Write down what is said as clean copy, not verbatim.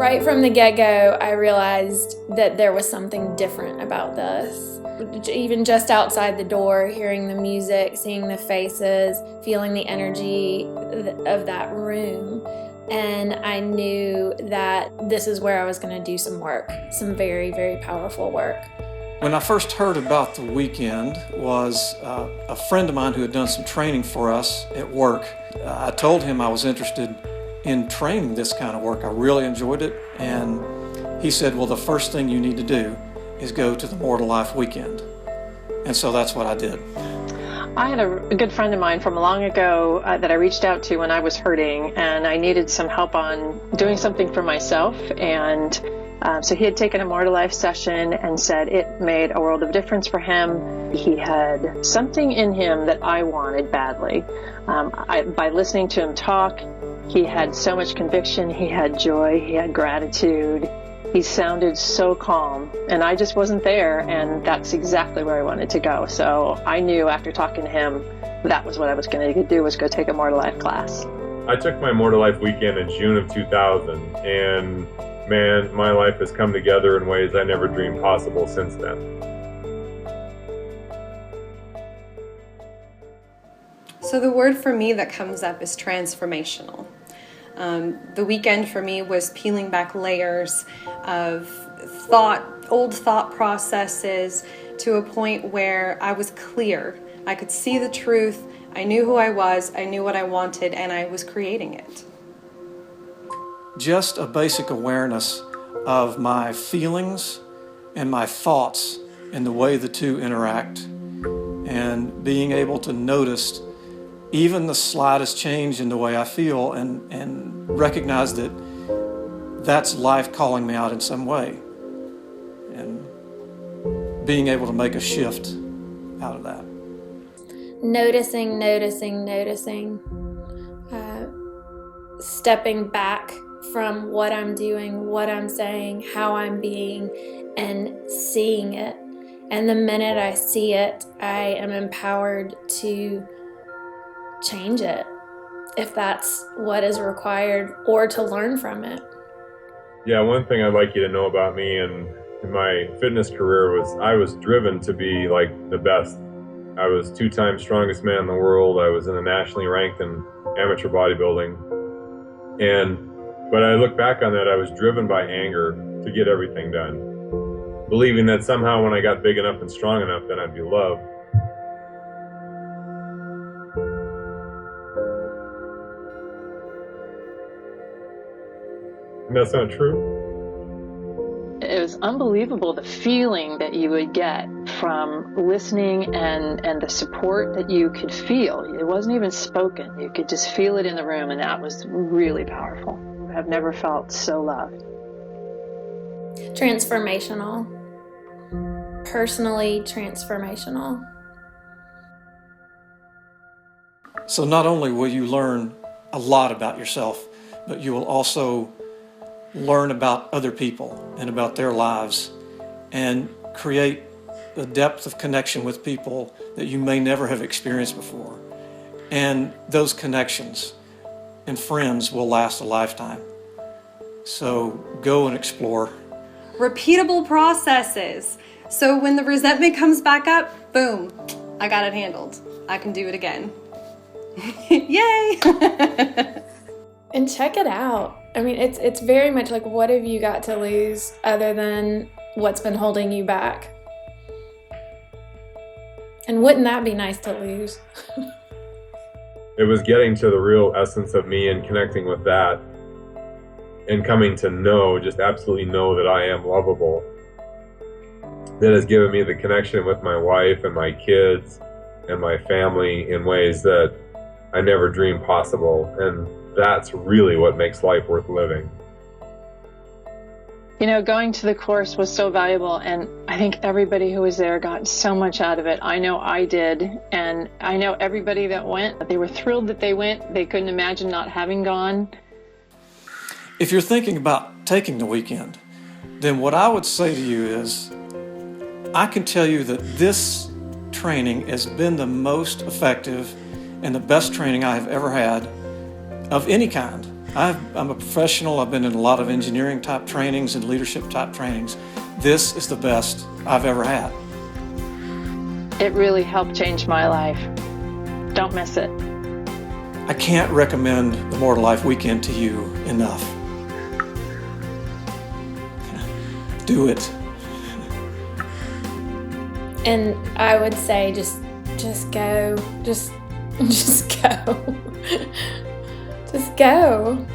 Right from the get-go, I realized that there was something different about this. Even just outside the door, hearing the music, seeing the faces, feeling the energy of that room. And I knew that this is where I was going to do some work, some very, very powerful work. When I first heard about the weekend was a friend of mine who had done some training for us at work. I told him I was interested in training this kind of work. I really enjoyed it. And he said, well, the first thing you need to do is go to the More to Life weekend. And so that's what I did. I had a good friend of mine from long ago that I reached out to when I was hurting, and I needed some help on doing something for myself. And so he had taken a More to Life session and said it made a world of difference for him. He had something in him that I wanted badly. By listening to him talk, he had so much conviction, he had joy, he had gratitude. He sounded so calm, and I just wasn't there, and that's exactly where I wanted to go. So I knew after talking to him, that was what I was going to do, was go take a More to Life class. I took my More to Life weekend in June of 2000, and man, my life has come together in ways I never dreamed possible since then. So the word for me that comes up is transformational. The weekend for me was peeling back layers of old thought processes to a point where I was clear. I could see the truth. I knew who I was. I knew what I wanted, and I was creating it. Just a basic awareness of my feelings and my thoughts and the way the two interact, and being able to notice even the slightest change in the way I feel and recognize that that's life calling me out in some way, and being able to make a shift out of that. Noticing. Stepping back from what I'm doing, what I'm saying, how I'm being, and seeing it. And the minute I see it, I am empowered to change it, if that's what is required, or to learn from it. Yeah, one thing I'd like you to know about me and in my fitness career was I was driven to be like the best. I was 2-time strongest man in the world. I was in the nationally ranked in amateur bodybuilding. But I look back on that, I was driven by anger to get everything done, believing that somehow when I got big enough and strong enough, then I'd be loved. And that's not true. It was unbelievable, the feeling that you would get from listening and the support that you could feel. It wasn't even spoken. You could just feel it in the room, and that was really powerful. I've never felt so loved. Transformational. Personally transformational. So not only will you learn a lot about yourself, but you will also learn about other people and about their lives, and create a depth of connection with people that you may never have experienced before. And those connections and friends will last a lifetime. So go and explore. Repeatable processes. So when the resentment comes back up, boom, I got it handled. I can do it again. Yay! And check it out. I mean, it's very much like, what have you got to lose other than what's been holding you back? And wouldn't that be nice to lose? It was getting to the real essence of me and connecting with that, and coming to know, just absolutely know that I am lovable. That has given me the connection with my wife and my kids and my family in ways that I never dreamed possible. And that's really what makes life worth living. You know, going to the course was so valuable, and I think everybody who was there got so much out of it. I know I did, and I know everybody that went, they were thrilled that they went. They couldn't imagine not having gone. If you're thinking about taking the weekend, then what I would say to you is, I can tell you that this training has been the most effective and the best training I have ever had of any kind. I'm a professional. I've been in a lot of engineering type trainings and leadership type trainings. This is the best I've ever had. It really helped change my life. Don't miss it. I can't recommend the More to Life weekend to you enough. Do it. And I would say just go. Just go. Just go.